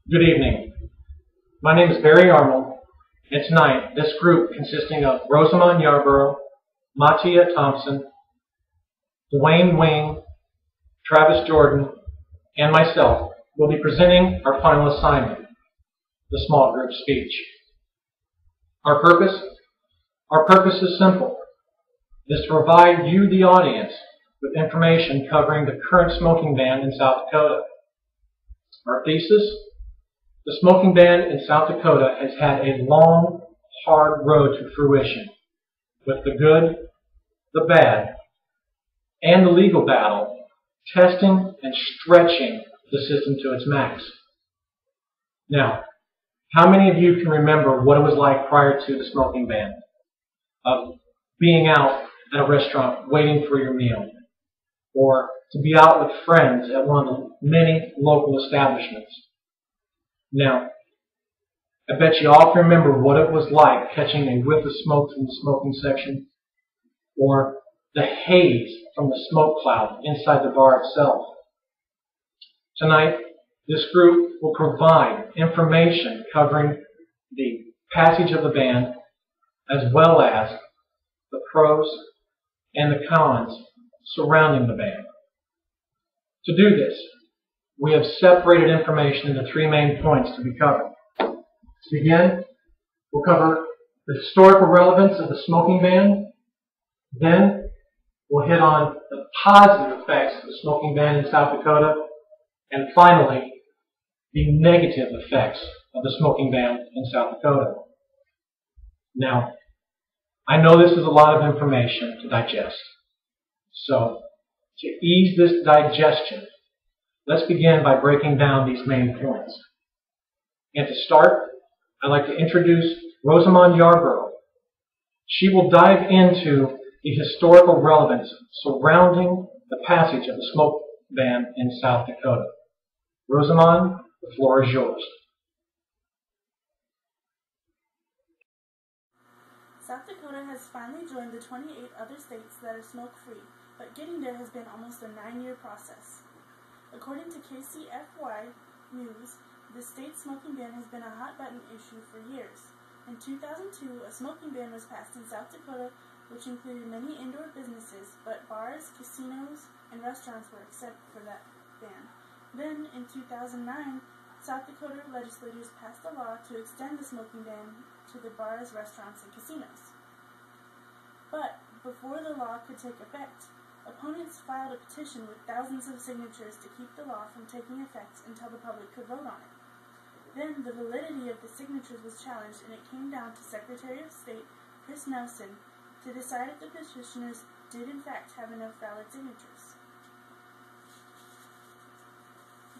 Good evening. My name is Barry Arnold, and tonight this group consisting of Rosamond Yarborough, Mattaya Thompson, Duane Wing, Travis Jordan, and myself will be presenting our final assignment, the small group speech. Our purpose is simple. It is to provide you, the audience, with information covering the current smoking ban in South Dakota. Our thesis: the smoking ban in South Dakota has had a long, hard road to fruition, with the good, the bad, and the legal battle testing and stretching the system to its max. Now, how many of you can remember what it was like prior to the smoking ban? Of being out at a restaurant waiting for your meal, or to be out with friends at one of the many local establishments. Now, I bet you all can remember what it was like catching a whiff of smoke from the smoking section, or the haze from the smoke cloud inside the bar itself. Tonight, this group will provide information covering the passage of the ban, as well as the pros and the cons surrounding the ban. To do this, we have separated information into three main points to be covered. To begin, we'll cover the historical relevance of the smoking ban. Then, we'll hit on the positive effects of the smoking ban in South Dakota. And finally, the negative effects of the smoking ban in South Dakota. Now, I know this is a lot of information to digest. So, to ease this digestion, let's begin by breaking down these main points. And to start, I'd like to introduce Rosamond Yarborough. She will dive into the historical relevance surrounding the passage of the smoke ban in South Dakota. Rosamond, the floor is yours. South Dakota has finally joined the 28 other states that are smoke-free, but getting there has been almost a 9-year process. According to KCFY News, the state smoking ban has been a hot-button issue for years. In 2002, a smoking ban was passed in South Dakota, which included many indoor businesses, but bars, casinos, and restaurants were exempt for that ban. Then, in 2009, South Dakota legislators passed a law to extend the smoking ban to the bars, restaurants, and casinos. But before the law could take effect, opponents filed a petition with thousands of signatures to keep the law from taking effect until the public could vote on it. Then the validity of the signatures was challenged, and it came down to Secretary of State Chris Nelson to decide if the petitioners did in fact have enough valid signatures.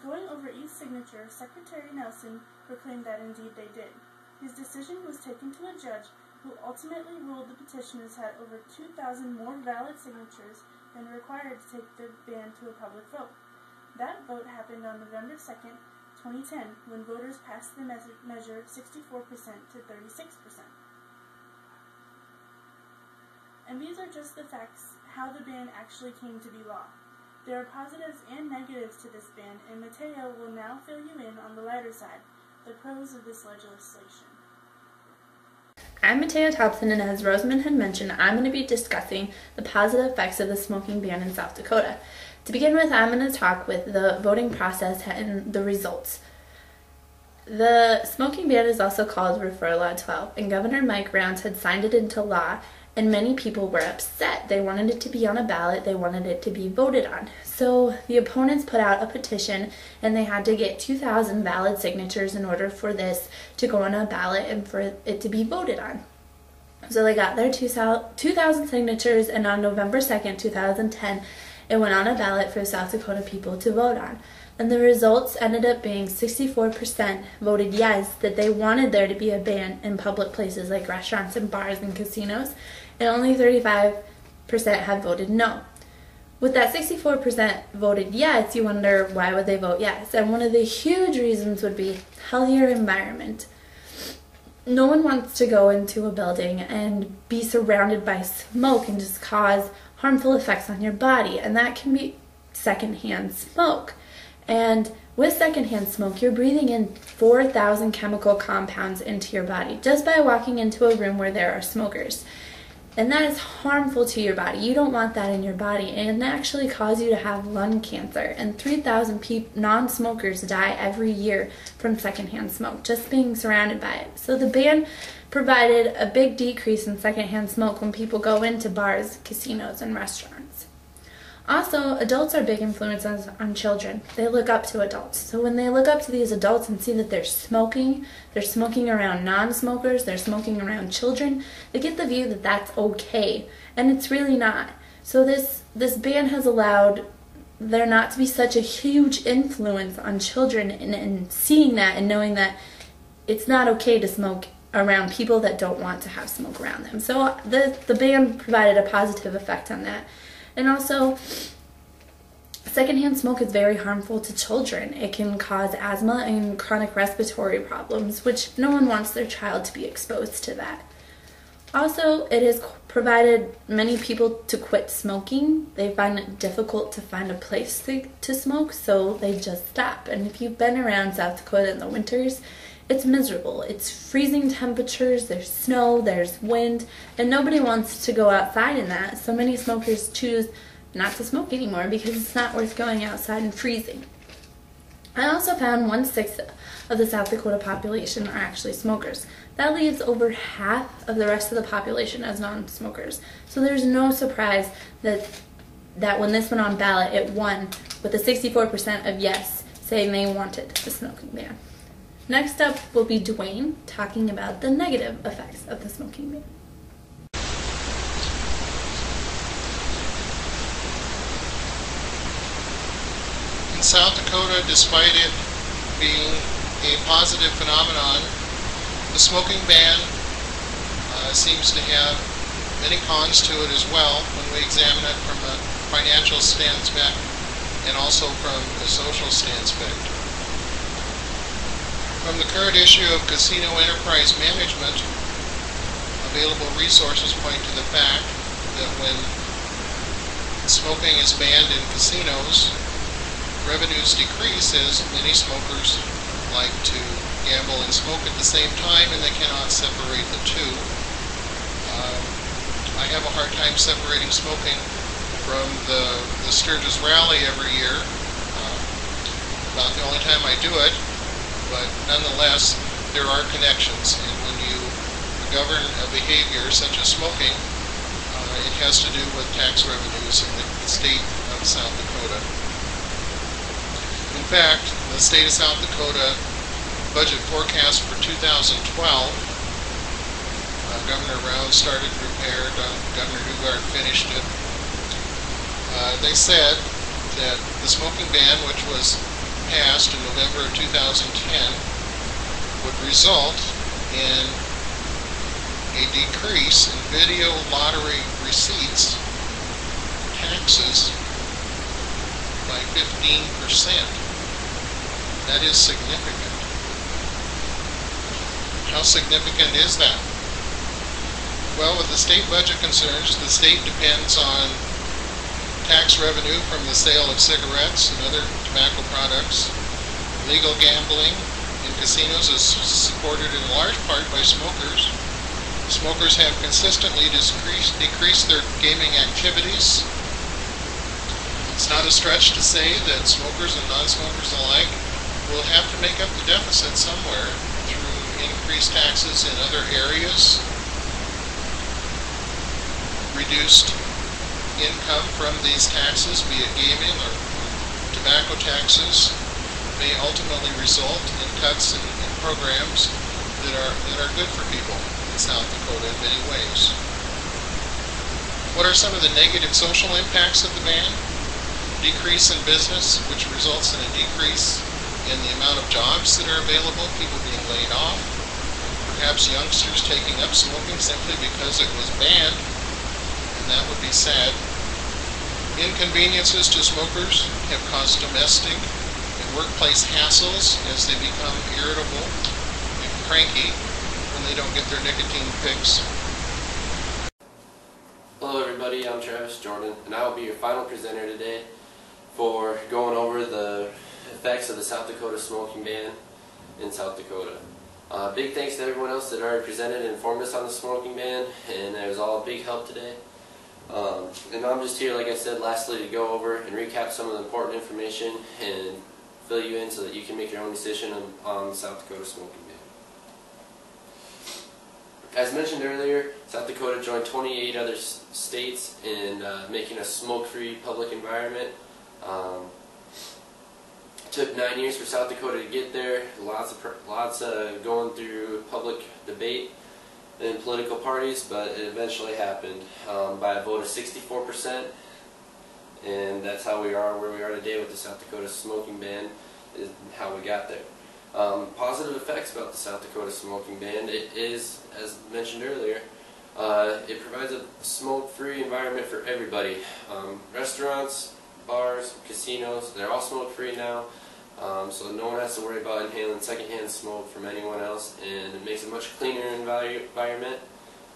Going over each signature, Secretary Nelson proclaimed that indeed they did. His decision was taken to a judge who ultimately ruled the petitioners had over 2,000 more valid signatures than required to take the ban to a public vote. That vote happened on November 2nd, 2010, when voters passed the measure 64% to 36%. And these are just the facts, how the ban actually came to be law. There are positives and negatives to this ban, and Mattaya will now fill you in on the lighter side, the pros of this legislation. I'm Mattaya Thompson, and as Rosamond had mentioned, I'm going to be discussing the positive effects of the smoking ban in South Dakota. To begin with, I'm going to talk with the voting process and the results. The smoking ban is also called Referral Law 12, and Governor Mike Rounds had signed it into law, and many people were upset. They wanted it to be on a ballot, they wanted it to be voted on. So the opponents put out a petition, and they had to get 2,000 valid signatures in order for this to go on a ballot and for it to be voted on. So they got their 2,000 signatures, and on November 2nd, 2010, it went on a ballot for South Dakota people to vote on. And the results ended up being 64% voted yes, that they wanted there to be a ban in public places like restaurants and bars and casinos, and only 35% had voted no. With that 64% voted yes, you wonder why would they vote yes? And one of the huge reasons would be healthier environment. No one wants to go into a building and be surrounded by smoke and just cause harmful effects on your body, and that can be secondhand smoke. And with secondhand smoke, you're breathing in 4,000 chemical compounds into your body just by walking into a room where there are smokers. And that is harmful to your body. You don't want that in your body, and it can actually cause you to have lung cancer. And 3,000 non-smokers die every year from secondhand smoke, just being surrounded by it. So the ban provided a big decrease in secondhand smoke when people go into bars, casinos, and restaurants. Also, adults are big influences on children. They look up to adults. So when they look up to these adults and see that they're smoking around non-smokers, they're smoking around children, they get the view that that's okay, and it's really not. So this ban has allowed there not to be such a huge influence on children, and seeing that and knowing that it's not okay to smoke around people that don't want to have smoke around them. So the ban provided a positive effect on that. And also, secondhand smoke is very harmful to children. It can cause asthma and chronic respiratory problems, which no one wants their child to be exposed to that. Also, it has provided many people to quit smoking. They find it difficult to find a place to smoke, so they just stop. And if you've been around South Dakota in the winters, it's miserable. It's freezing temperatures, there's snow, there's wind, and nobody wants to go outside in that. So many smokers choose not to smoke anymore because it's not worth going outside and freezing. I also found 1/6 of the South Dakota population are actually smokers. That leaves over half of the rest of the population as non-smokers. So there's no surprise that when this went on ballot, it won with a 64% of yes saying they wanted the smoking ban. Next up will be Duane talking about the negative effects of the smoking ban. In South Dakota, despite it being a positive phenomenon, the smoking ban seems to have many cons to it as well when we examine it from a financial standpoint and also from a social standpoint. From the current issue of casino enterprise management, available resources point to the fact that when smoking is banned in casinos, revenues decrease as many smokers like to gamble and smoke at the same time, and they cannot separate the two. I have a hard time separating smoking from the Sturgis Rally every year. About the only time I do it. But nonetheless, there are connections, and when you govern a behavior such as smoking, it has to do with tax revenues in the state of South Dakota. In fact, the state of South Dakota budget forecast for 2012, Governor Brown started to prepare, Governor Dugard finished it. They said that the smoking ban, which was passed in November of 2010, would result in a decrease in video lottery receipts taxes by 15%. That is significant. How significant is that? Well, with the state budget concerns, the state depends on tax revenue from the sale of cigarettes and other tobacco products. Legal gambling in casinos is supported in large part by smokers. Smokers have consistently decreased their gaming activities. It's not a stretch to say that smokers and non-smokers alike will have to make up the deficit somewhere through increased taxes in other areas, reduced income from these taxes, be it gaming or tobacco taxes, may ultimately result in cuts in programs that are good for people in South Dakota in many ways. What are some of the negative social impacts of the ban? Decrease in business, which results in a decrease in the amount of jobs that are available, people being laid off, perhaps youngsters taking up smoking simply because it was banned, and that would be sad. Inconveniences to smokers have caused domestic and workplace hassles as they become irritable and cranky when they don't get their nicotine fix. Hello everybody, I'm Travis Jordan, and I will be your final presenter today for going over the effects of the South Dakota smoking ban in South Dakota. Big thanks to everyone else that already presented and informed us on the smoking ban, and it was all a big help today. And I'm just here, like I said, lastly, to go over and recap some of the important information and fill you in so that you can make your own decision on the South Dakota smoking ban. As mentioned earlier, South Dakota joined 28 other states in making a smoke-free public environment. It took 9 years for South Dakota to get there. Lots of going through public debate in political parties, but it eventually happened by a vote of 64%, and that's how we are where we are today with the South Dakota smoking ban, is how we got there. Positive effects about the South Dakota smoking ban, it is, as mentioned earlier, it provides a smoke-free environment for everybody. Restaurants, bars, casinos, they're all smoke-free now, so no one has to worry about inhaling secondhand smoke from anyone else, and it makes a much cleaner environment.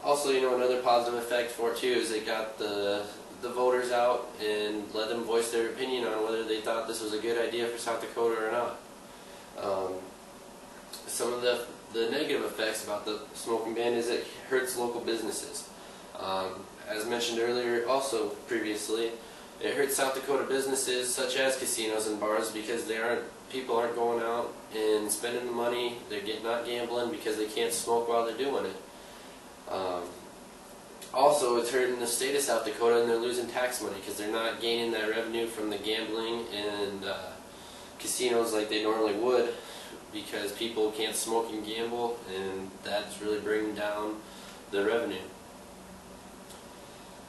Also, another positive effect for it too is it got the voters out and let them voice their opinion on whether they thought this was a good idea for South Dakota or not. Some of the negative effects about the smoking ban is it hurts local businesses. As mentioned earlier, also previously, it hurts South Dakota businesses such as casinos and bars because people aren't going out and spending the money. They're not gambling because they can't smoke while they're doing it. Also, it's hurting the state of South Dakota, and they're losing tax money because they're not gaining that revenue from the gambling and casinos like they normally would, because people can't smoke and gamble, and that's really bringing down the revenue.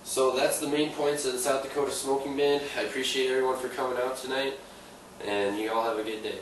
So that's the main points of the South Dakota smoking ban. I appreciate everyone for coming out tonight, and you all have a good day.